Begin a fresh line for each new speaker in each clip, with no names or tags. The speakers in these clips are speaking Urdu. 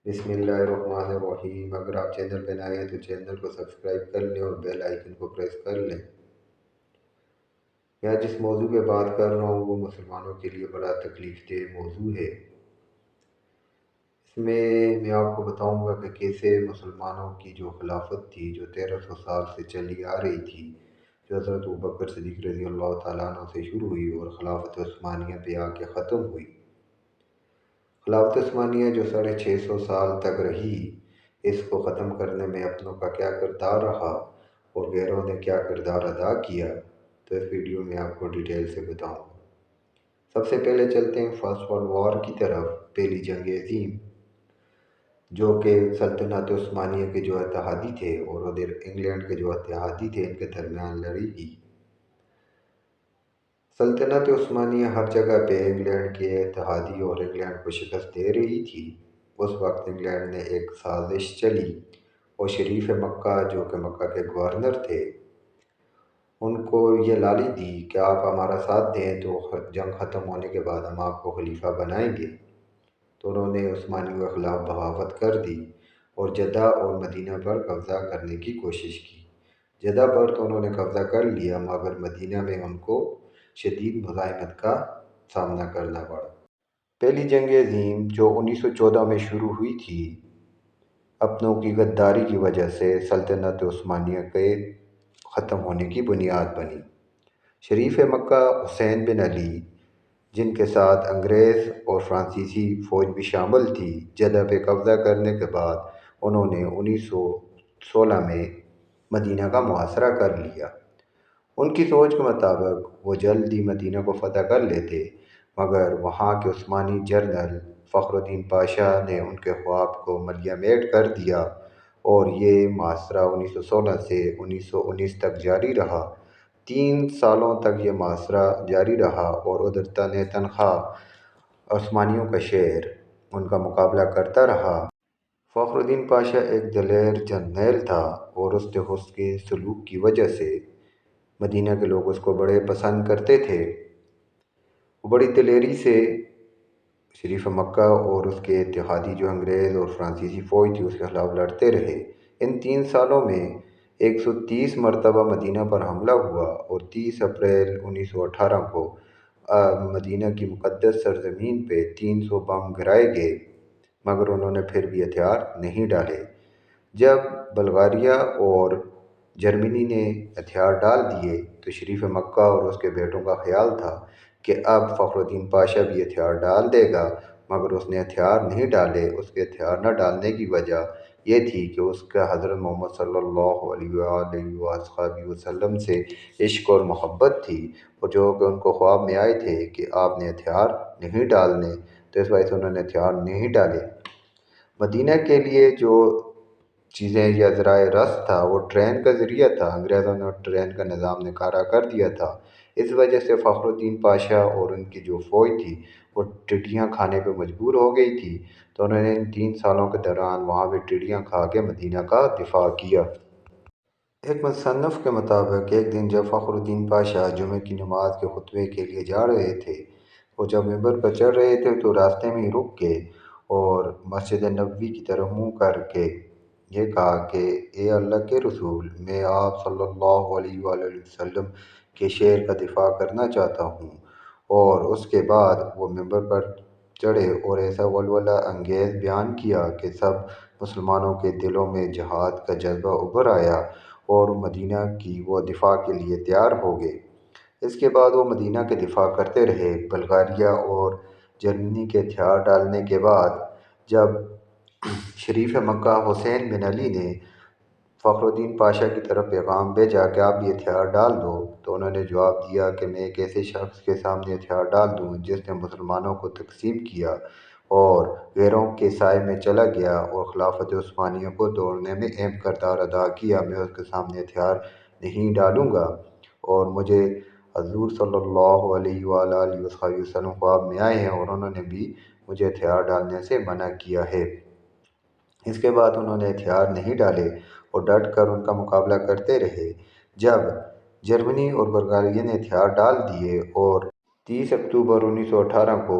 بسم اللہ الرحمن الرحیم۔ اگر آپ چینل پہ نئے ہیں تو چینل کو سبسکرائب کر لیں اور بیل آئیکن کو پریس کر لیں۔ میں جس موضوع پہ بات کر رہا ہوں وہ مسلمانوں کے لیے بڑا تکلیف دہ موضوع ہے۔ اس میں آپ کو بتاؤں گا کہ کیسے مسلمانوں کی جو خلافت تھی، جو 1300 سال سے چلی آ رہی تھی، جو حضرت ابوبکر صدیق رضی اللہ تعالیٰ عنہ سے شروع ہوئی اور خلافت عثمانیہ پہ آ کے ختم ہوئی۔ خلافت عثمانیہ جو 650 سال تک رہی، اس کو ختم کرنے میں اپنوں کا کیا کردار رہا اور غیروں نے کیا کردار ادا کیا، تو اس ویڈیو میں آپ کو ڈیٹیل سے بتاؤں گا۔ سب سے پہلے چلتے ہیں فرسٹ ورلڈ وار کی طرف، پہلی جنگ عظیم، جو کہ سلطنت عثمانیہ کے جو اتحادی تھے اور ادھر انگلینڈ کے جو اتحادی تھے، ان کے درمیان لڑی گئی۔ سلطنت عثمانیہ ہر جگہ پہ انگلینڈ کے اتحادی اور انگلینڈ کو شکست دے رہی تھی۔ اس وقت انگلینڈ نے ایک سازش چلی اور شریف مکہ جو کہ مکہ کے گورنر تھے، ان کو یہ لالی دی کہ آپ ہمارا ساتھ دیں تو جنگ ختم ہونے کے بعد ہم آپ کو خلیفہ بنائیں گے۔ تو انہوں نے عثمانیوں کے خلاف بغاوت کر دی اور جدہ اور مدینہ پر قبضہ کرنے کی کوشش کی۔ جدہ پر تو انہوں نے قبضہ کر لیا، مگر مدینہ میں ان کو شدید مزاحمت کا سامنا کرنا پڑا۔ پہلی جنگ عظیم جو 1914 میں شروع ہوئی تھی، اپنوں کی غداری کی وجہ سے سلطنت عثمانیہ کے ختم ہونے کی بنیاد بنی۔ شریف مکہ حسین بن علی، جن کے ساتھ انگریز اور فرانسیسی فوج بھی شامل تھی، جدہ پہ قبضہ کرنے کے بعد انہوں نے 1916 میں مدینہ کا محاصرہ کر لیا۔ ان کی سوچ کے مطابق وہ جلد ہی مدینہ کو فتح کر لیتے، مگر وہاں کے عثمانی جنرل فخر الدین پاشا نے ان کے خواب کو ملیہ میٹ کر دیا اور یہ محاصرہ 1916 سے 1919 تک جاری رہا۔ 3 سالوں تک یہ محاصرہ جاری رہا اور ادھر تنخواہ عثمانیوں کا شہر ان کا مقابلہ کرتا رہا۔ فخر الدین پاشا ایک دلیر جرنیل تھا اور اس کے سلوک کی وجہ سے مدینہ کے لوگ اس کو بڑے پسند کرتے تھے۔ وہ بڑی دلیری سے شریف مکہ اور اس کے اتحادی جو انگریز اور فرانسیسی فوج تھی اس کے خلاف لڑتے رہے۔ ان 3 سالوں میں 130 مرتبہ مدینہ پر حملہ ہوا اور 30 اپریل 1918 کو مدینہ کی مقدس سرزمین پہ 300 بم گرائے گئے، مگر انہوں نے پھر بھی ہتھیار نہیں ڈالے۔ جب بلغاریہ اور جرمنی نے ہتھیار ڈال دیے تو شریف مکہ اور اس کے بیٹوں کا خیال تھا کہ اب فخر الدین پاشا بھی ہتھیار ڈال دے گا، مگر اس نے ہتھیار نہیں ڈالے۔ اس کے ہتھیار نہ ڈالنے کی وجہ یہ تھی کہ اس کا حضرت محمد صلی اللہ علیہ وآلہ وسلم سے عشق اور محبت تھی، اور جو کہ ان کو خواب میں آئے تھے کہ آپ نے ہتھیار نہیں ڈالنے، تو اس وجہ سے انہوں نے ہتھیار نہیں ڈالے۔ مدینہ کے لیے جو چیزیں یا ذرائع رس تھا وہ ٹرین کا ذریعہ تھا، انگریزوں نے ٹرین کا نظام نکارہ کر دیا تھا۔ اس وجہ سے فخر الدین پاشا اور ان کی جو فوج تھی وہ ٹڈیاں کھانے پہ مجبور ہو گئی تھی، تو انہوں نے ان 3 سالوں کے دوران وہاں پہ ٹڈیاں کھا کے مدینہ کا دفاع کیا۔ ایک مصنف کے مطابق ایک دن جب فخر الدین پاشا جمعہ کی نماز کے خطبے کے لیے جا رہے تھے، وہ جب ممبر پر چڑھ رہے تھے تو راستے میں ہی رک گئے اور مسجد نبوی کی طرف منہ کر کے یہ کہا کہ اے اللہ کے رسول، میں آپ صلی اللہ علیہ وآلہ وسلم کے شعر کا دفاع کرنا چاہتا ہوں۔ اور اس کے بعد وہ ممبر پر چڑھے اور ایسا ولولہ انگیز بیان کیا کہ سب مسلمانوں کے دلوں میں جہاد کا جذبہ ابھر آیا اور مدینہ کی وہ دفاع کے لیے تیار ہو گئے۔ اس کے بعد وہ مدینہ کے دفاع کرتے رہے۔ بلغاریہ اور جرمنی کے ہتھیار ڈالنے کے بعد جب شریف مکہ حسین بن علی نے فخر الدین پاشا کی طرف پیغام بھیجا کہ آپ بھی ہتھیار ڈال دو، تو انہوں نے جواب دیا کہ میں ایک ایسے شخص کے سامنے ہتھیار ڈال دوں جس نے مسلمانوں کو تقسیم کیا اور غیروں کے سائے میں چلا گیا اور خلافت عثمانیہ کو توڑنے میں اہم کردار ادا کیا، میں اس کے سامنے ہتھیار نہیں ڈالوں گا۔ اور مجھے حضور صلی اللہ علیہ وآلہ وسلم خواب میں آئے ہیں اور انہوں نے بھی مجھے ہتھیار ڈالنے سے منع کیا ہے۔ اس کے بعد انہوں نے ہتھیار نہیں ڈالے اور ڈٹ کر ان کا مقابلہ کرتے رہے۔ جب جرمنی اور بلغاریہ نے ہتھیار ڈال دیے اور 30 اکتوبر 1918 کو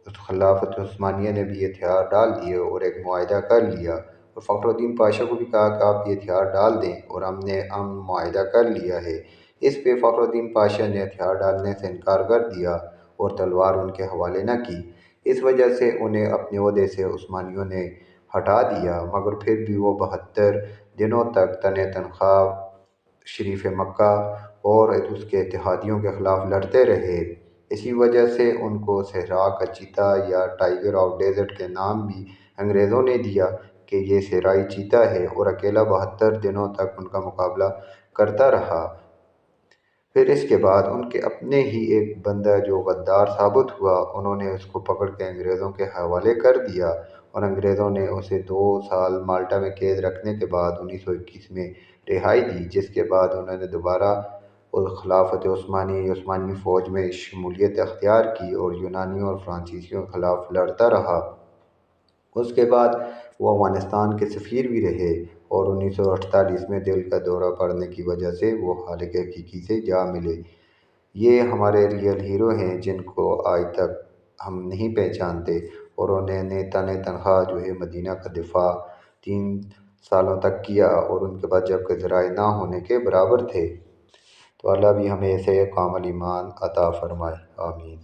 خلافت عثمانیہ نے بھی یہ ہتھیار ڈال دیے اور ایک معاہدہ کر لیا، اور فخر الدین پاشا کو بھی کہا کہ آپ یہ ہتھیار ڈال دیں، اور ہم نے معاہدہ کر لیا ہے۔ اس پہ فخر الدین پاشا نے ہتھیار ڈالنے سے انکار کر دیا اور تلوار ان کے حوالے نہ کی۔ اس وجہ سے انہیں اپنے عہدے سے عثمانیوں نے ہٹا دیا، مگر پھر بھی وہ 72 دنوں تک تنخواہ شریف مکہ اور اس کے اتحادیوں کے خلاف لڑتے رہے۔ اسی وجہ سے ان کو صحرا کا چیتا یا ٹائیگر آف ڈیزرٹ کے نام بھی انگریزوں نے دیا کہ یہ صحرائی چیتا ہے، اور اکیلا 72 دنوں تک ان کا مقابلہ کرتا رہا۔ پھر اس کے بعد ان کے اپنے ہی ایک بندہ جو غدار ثابت ہوا، انہوں نے اس کو پکڑ کے انگریزوں کے حوالے کر دیا، اور انگریزوں نے اسے 2 سال مالٹا میں قید رکھنے کے بعد 1921 میں رہائی دی، جس کے بعد انہوں نے دوبارہ خلافت عثمانی فوج میں شمولیت اختیار کی اور یونانیوں اور فرانسیسیوں کے خلاف لڑتا رہا۔ اس کے بعد وہ افغانستان کے سفیر بھی رہے، اور 1948 میں دل کا دورہ پڑنے کی وجہ سے وہ خالق حقیقی سے جا ملے۔ یہ ہمارے ریئل ہیرو ہیں جن کو آج تک ہم نہیں پہچانتے، اور انہوں نے تنخواہ جو ہے مدینہ کا دفاع 3 سالوں تک کیا، اور ان کے بعد جب کہ ذرائع نہ ہونے کے برابر تھے۔ تو اللہ بھی ہمیں ایسے کامل ایمان عطا فرمائے، آمین۔